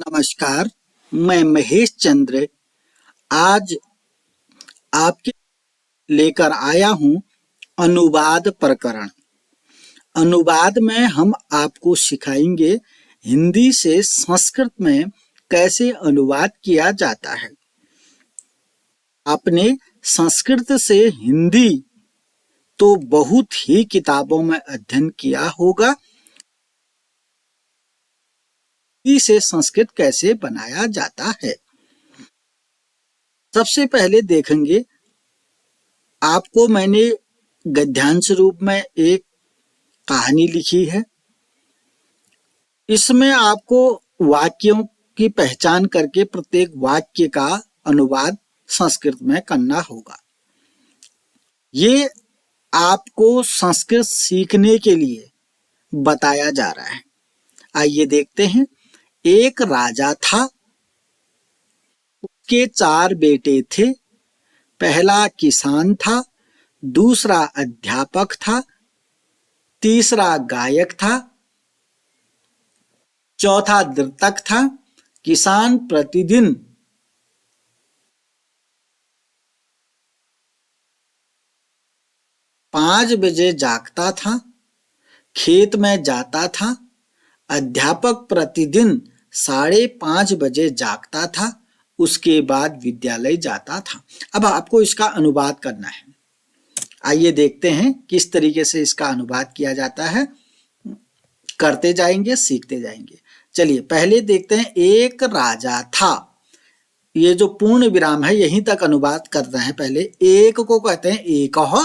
नमस्कार। मैं महेश चंद्र आज आपके लेकर आया हूँ अनुवाद प्रकरण। अनुवाद में हम आपको सिखाएंगे हिंदी से संस्कृत में कैसे अनुवाद किया जाता है। आपने संस्कृत से हिंदी तो बहुत ही किताबों में अध्ययन किया होगा। हिंदी से संस्कृत कैसे बनाया जाता है। सबसे पहले देखेंगे, आपको मैंने गद्यांश रूप में एक कहानी लिखी है। इसमें आपको वाक्यों की पहचान करके प्रत्येक वाक्य का अनुवाद संस्कृत में करना होगा। ये आपको संस्कृत सीखने के लिए बताया जा रहा है। आइए देखते हैं। एक राजा था, उसके 4 बेटे थे। पहला किसान था, दूसरा अध्यापक था, तीसरा गायक था, चौथा नर्तक था। किसान प्रतिदिन 5 बजे जागता था, खेत में जाता था। अध्यापक प्रतिदिन 5:30 बजे जागता था, उसके बाद विद्यालय जाता था। अब आपको इसका अनुवाद करना है। आइए देखते हैं किस तरीके से इसका अनुवाद किया जाता है। करते जाएंगे, सीखते जाएंगे। चलिए पहले देखते हैं। एक राजा था, ये जो पूर्ण विराम है यहीं तक अनुवाद करते हैं। पहले एक को कहते हैं एकह,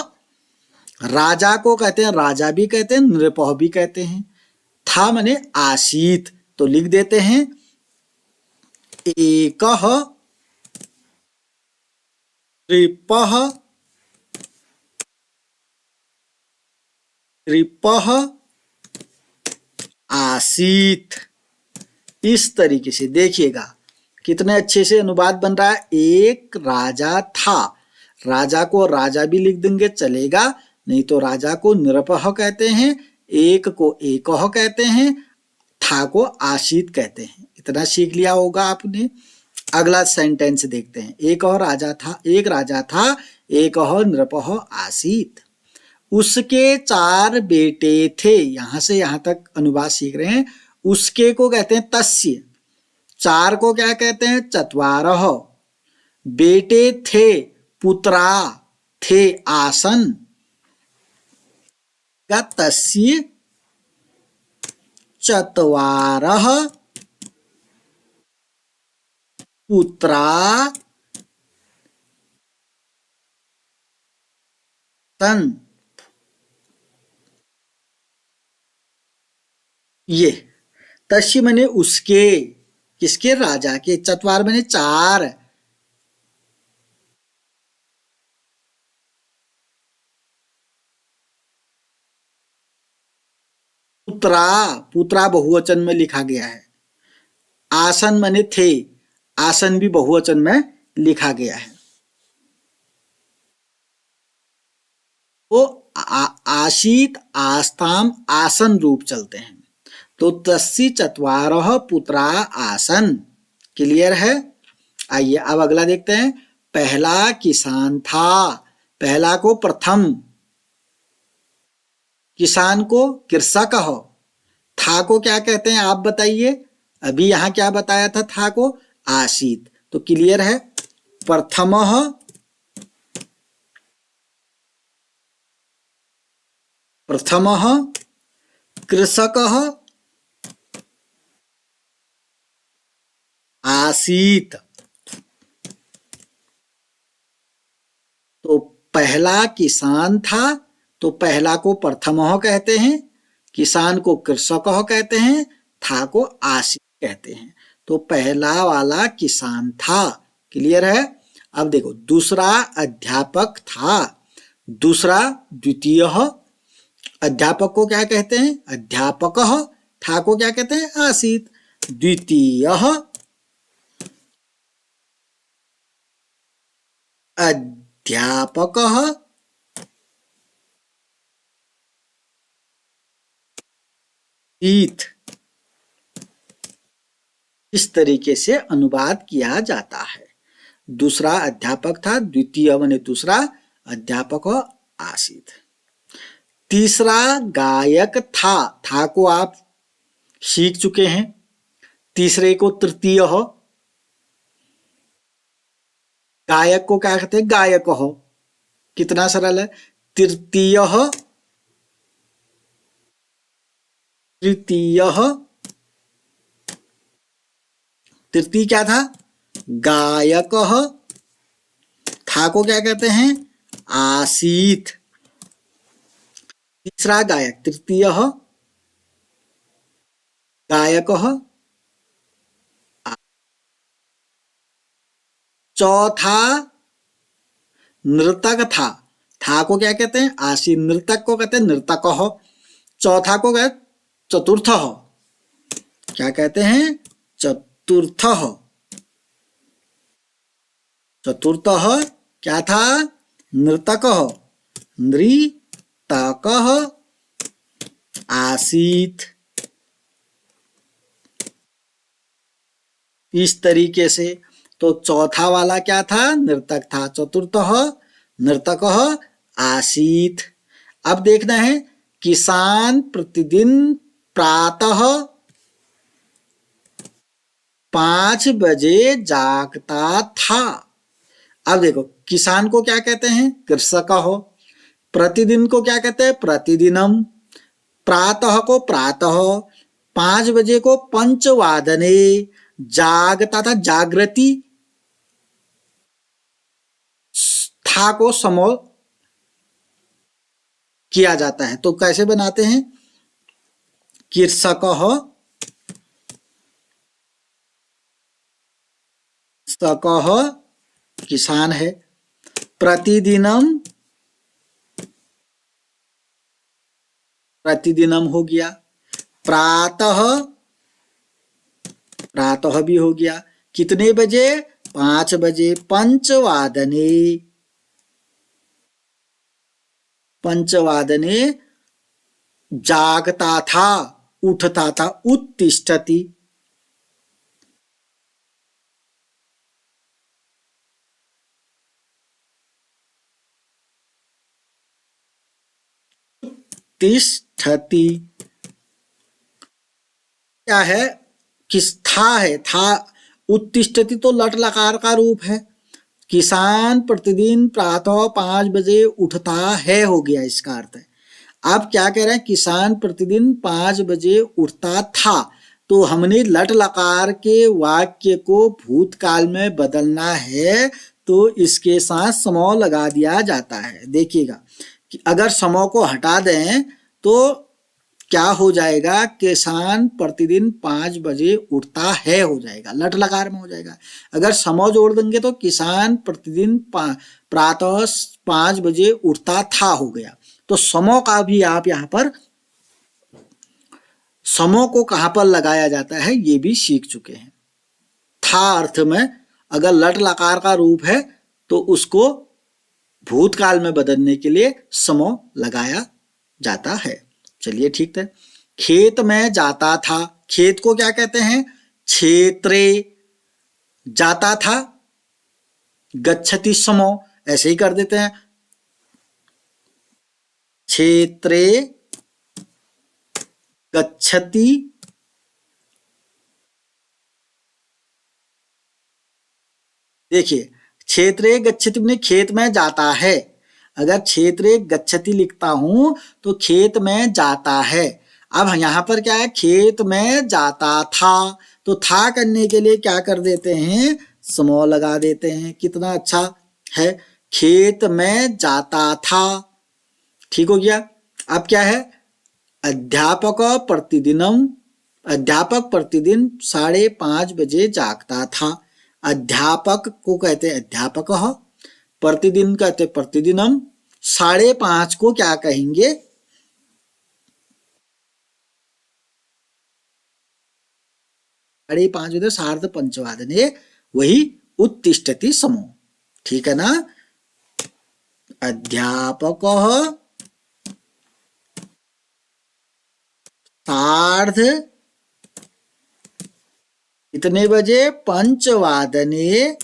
राजा को कहते हैं राजा भी कहते हैं, नृपः भी कहते हैं। था माने आसीत, तो लिख देते हैं एकह नृपः नृपः आसीत। इस तरीके से देखिएगा कितने अच्छे से अनुवाद बन रहा है। एक राजा था, राजा को राजा भी लिख देंगे चलेगा, नहीं तो राजा को नृपः कहते हैं, एक को एकह कहते हैं, था को आसीत कहते हैं। इतना सीख लिया होगा आपने। अगला सेंटेंस देखते हैं। एक राजा था, एक राजा था, एक नृपः आसीत। उसके 4 बेटे थे। यहां से यहां तक अनुवाद सीख रहे हैं। उसके को कहते हैं तस्य, 4 को क्या कहते हैं चत्वारः। बेटे थे पुत्रा, थे आसन, का तस्य चत्वारः पुत्रा सन। ये तस्य मैंने उसके, किसके, राजा के। चत्वार मैंने 4, पुत्रा, पुत्रा बहुवचन में लिखा गया है। आसन माने थे, आसन भी बहुवचन में लिखा गया है। तो आशीत आस्ताम आसन रूप चलते हैं। तो तस्य चत्वारः पुत्रा आसन। क्लियर है। आइए अब अगला देखते हैं। पहला किसान था, पहला को प्रथम, किसान को कृषक हो, था को क्या कहते हैं आप बताइए। अभी यहां क्या बताया था को आसीत। तो क्लियर है। प्रथमः प्रथमः कृषकः आसीत। तो पहला किसान था, तो पहला को प्रथमः कहते हैं, किसान को कृषकः कहते हैं, था को आसीत कहते हैं। तो पहला वाला किसान था। क्लियर है। अब देखो दूसरा अध्यापक था, दूसरा द्वितीय। अध्यापक को क्या कहते हैं अध्यापकः, था को क्या कहते हैं आसीत। द्वितीय अध्यापकः ईथ। इस तरीके से अनुवाद किया जाता है। दूसरा अध्यापक था, द्वितीय माने दूसरा, अध्यापक आसीत। तीसरा गायक था को आप सीख चुके हैं। तीसरे को तृतीय हो, गायक को क्या कहते हैं, गायक हो। कितना सरल है, तृतीय, तृतीय, तृतीय क्या था, गायक, था को क्या कहते हैं, आसीत। तीसरा गायक, तृतीय गायक, चौथा नृतक था को क्या कहते हैं, आसीत। नृतक को कहते हैं नर्तक हो। चौथा को कहते चतुर्थ हो, क्या कहते हैं, चतुर्थ हो। चतुर्थ क्या था, नर्तक हो, नृतक आसीत। इस तरीके से तो चौथा वाला क्या था, नर्तक था। चतुर्थ नर्तक आसीत। अब देखना है, किसान प्रतिदिन प्रातः 5 बजे जागता था। अब देखो, किसान को क्या कहते हैं, कृषक हो। प्रतिदिन को क्या कहते हैं, प्रतिदिनम। प्रातः को प्रातः। 5 बजे को पंचवादने। जागता था, जागृति। था को समूह किया जाता है, तो कैसे बनाते हैं, कृषक हो, सक हो, किसान है। प्रतिदिनम, प्रतिदिनम हो गया। प्रातः, प्रातः भी हो गया। कितने बजे, 5 बजे। पंचवादने, पंचवादने जागता था, उठता था। उत्तिष्ठति, तिष्ठति क्या है, किस था है, था। उत्तिष्ठति तो लट लकार का रूप है। किसान प्रतिदिन प्रातः 5 बजे उठता है हो गया, इसका अर्थ है। अब क्या कह रहे हैं, किसान प्रतिदिन 5 बजे उठता था। तो हमने लट लकार के वाक्य को भूतकाल में बदलना है, तो इसके साथ समो लगा दिया जाता है। देखिएगा कि अगर समो को हटा दें तो क्या हो जाएगा, किसान प्रतिदिन 5 बजे उठता है हो जाएगा, लट लकार में हो जाएगा। अगर समो जोड़ देंगे तो किसान प्रतिदिन प्रातः 5 बजे उठता था हो गया। तो समो का भी आप यहाँ पर, समो को कहां पर लगाया जाता है ये भी सीख चुके हैं। था अर्थ में अगर लट लकार का रूप है तो उसको भूतकाल में बदलने के लिए समो लगाया जाता है। चलिए ठीक है। खेत में जाता था, खेत को क्या कहते हैं, क्षेत्रे। जाता था, गच्छति समो, ऐसे ही कर देते हैं, क्षेत्रे गच्छति। देखिए, क्षेत्रे गच्छति में खेत में जाता है। अगर क्षेत्रे गच्छति लिखता हूं तो खेत में जाता है। अब यहां पर क्या है, खेत में जाता था, तो था करने के लिए क्या कर देते हैं, समो लगा देते हैं। कितना अच्छा है, खेत में जाता था। ठीक हो गया। अब क्या है, अध्यापक प्रतिदिनम, अध्यापक प्रतिदिन 5:30 बजे जागता था। अध्यापक को कहते हैं अध्यापक, प्रतिदिन कहते प्रतिदिनम। 5:30 को क्या कहेंगे, 5:30 बजे सार्ध पंचवादने, वही उत्तिष्ठति समो। ठीक है ना। अध्यापक सार्ध कितने बजे? पंचवादने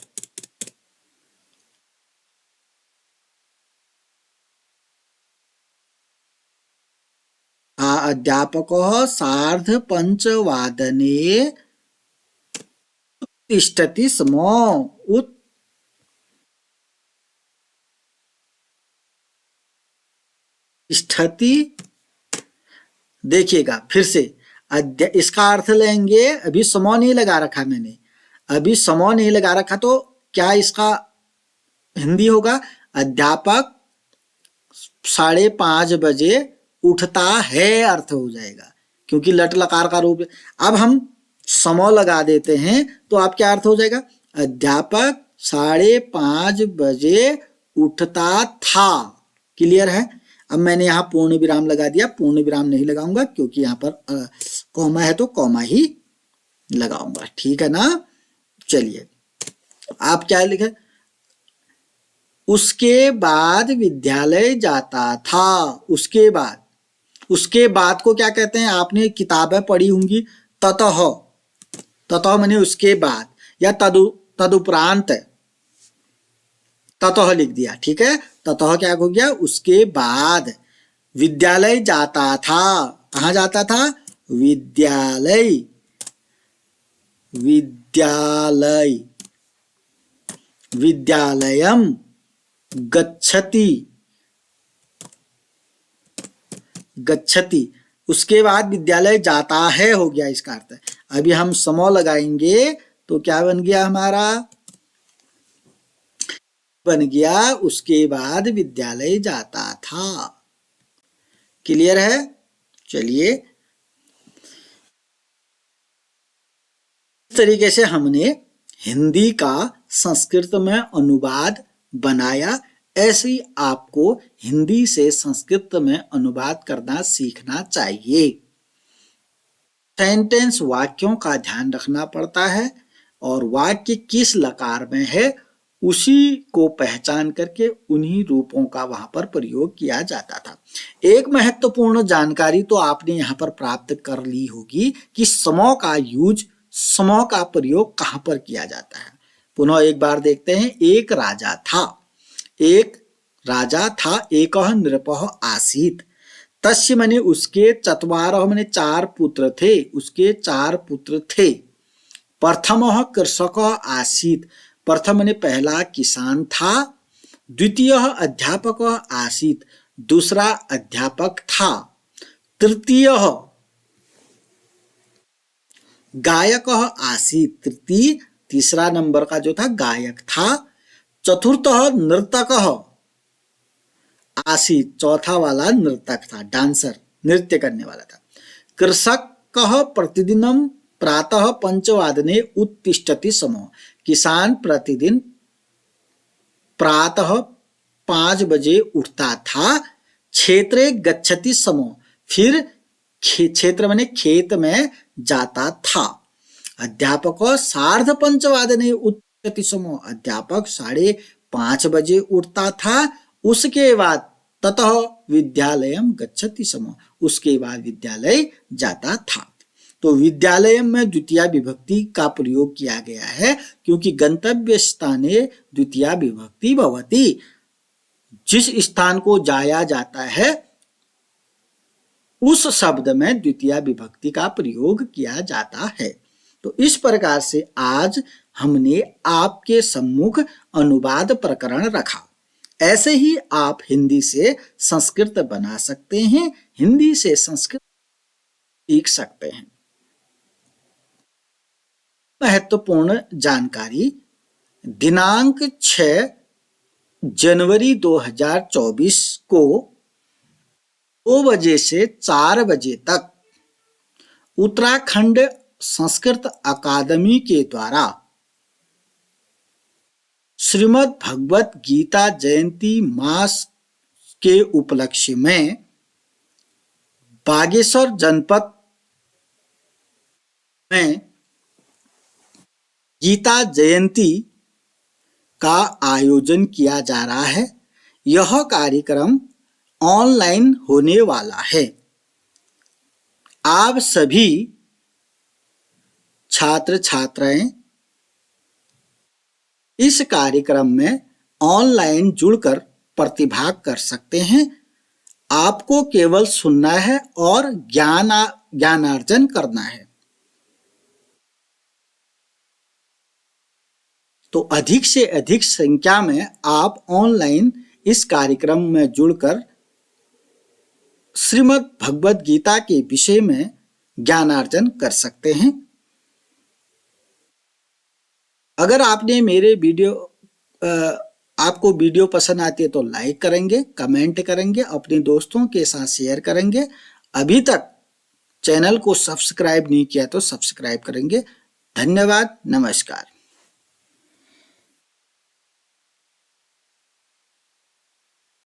अध्यापकः सार्धपञ्चवादने तिष्ठति स्म। उत्तिष्ठति, देखिएगा फिर से इसका अर्थ लेंगे। अभी समो नहीं लगा रखा मैंने, अभी समो नहीं लगा रखा, तो क्या इसका हिंदी होगा? अध्यापक 5:30 बजे उठता है, अर्थ हो जाएगा, क्योंकि लट लकार का रूप। अब हम समो लगा देते हैं तो आप क्या अर्थ हो जाएगा? अध्यापक 5:30 बजे उठता था। क्लियर है? अब मैंने यहाँ पूर्ण विराम लगा दिया, पूर्ण विराम नहीं लगाऊंगा क्योंकि यहाँ पर कॉमा है तो कॉमा ही लगाऊंगा। ठीक है ना? चलिए, आप क्या लिखे? उसके बाद विद्यालय जाता था। उसके बाद, उसके बाद को क्या कहते हैं? आपने किताबें पढ़ी होंगी, ततः। ततः माने उसके बाद, या तदुपरांत, ततः लिख दिया। ठीक है? ततः क्या हो गया? उसके बाद विद्यालय जाता था। कहाँ जाता था? विद्यालय। विद्यालय, विद्यालयम गच्छति। गच्छति, उसके बाद विद्यालय जाता है हो गया इसका अर्थ। अभी हम समो लगाएंगे तो क्या बन गया हमारा? बन गया उसके बाद विद्यालय जाता था। क्लियर है? चलिए, इस तरीके से हमने हिंदी का संस्कृत में अनुवाद बनाया। ऐसे ही आपको हिंदी से संस्कृत में अनुवाद करना सीखना चाहिए। सेंटेंस, वाक्यों का ध्यान रखना पड़ता है और वाक्य किस लकार में है उसी को पहचान करके उन्हीं रूपों का वहां पर प्रयोग किया जाता था। एक महत्वपूर्ण जानकारी तो आपने यहाँ पर प्राप्त कर ली होगी कि समो का यूज, समो का प्रयोग कहां पर किया जाता है। पुनः एक बार देखते हैं। एक राजा था, एक राजा था, एकः नृपः आसीत्। तस्य मने उसके, चत्वारः मने 4 पुत्र थे, उसके 4 पुत्र थे। प्रथमः कृषकः आसीत्, प्रथम मने पहला किसान था। द्वितीयः अध्यापकः आसीत्, दूसरा अध्यापक था। तृतीयः गायकः आसीत्, तृतीय, तीसरा नंबर का जो था गायक था। चतुर्थः नर्तकः आसीत्, चौथा वाला नर्तक था, डांसर, नृत्य करने वाला था। कृषकः प्रतिदिनं प्रातः 5:15 उत्तिष्ठति स्म, किसान प्रतिदिन प्रातः 5 बजे उठता था। क्षेत्रे गच्छति स्म, फिर क्षेत्र माने खेत में जाता था। अध्यापक 5:30 उत्तिष्ठति स्म, अध्यापक 5:30 बजे उठता था। उसके बाद ततः विद्यालयम गच्छति स्म, उसके बाद विद्यालय जाता था। तो विद्यालय में द्वितीया विभक्ति का प्रयोग किया गया है क्योंकि गंतव्य स्थाने द्वितीया विभक्ति भवति। जिस स्थान को जाया जाता है उस शब्द में द्वितीया विभक्ति का प्रयोग किया जाता है। तो इस प्रकार से आज हमने आपके सम्मुख अनुवाद प्रकरण रखा। ऐसे ही आप हिंदी से संस्कृत बना सकते हैं, हिंदी से संस्कृत सीख सकते हैं। महत्वपूर्ण जानकारी, दिनांक 6 जनवरी 2024 को 2 बजे से 4 बजे तक उत्तराखंड संस्कृत अकादमी के द्वारा श्रीमद् भगवत गीता जयंती मास के उपलक्ष्य में बागेश्वर जनपद में गीता जयंती का आयोजन किया जा रहा है। यह कार्यक्रम ऑनलाइन होने वाला है। आप सभी छात्र छात्राएं इस कार्यक्रम में ऑनलाइन जुड़कर प्रतिभाग कर सकते हैं। आपको केवल सुनना है और ज्ञानार्जन करना है। तो अधिक से अधिक संख्या में आप ऑनलाइन इस कार्यक्रम में जुड़कर श्रीमद् भगवद गीता के विषय में ज्ञानार्जन कर सकते हैं। अगर आपने मेरे आपको वीडियो पसंद आती है तो लाइक करेंगे, कमेंट करेंगे, अपने दोस्तों के साथ शेयर करेंगे। अभी तक चैनल को सब्सक्राइब नहीं किया तो सब्सक्राइब करेंगे। धन्यवाद, नमस्कार।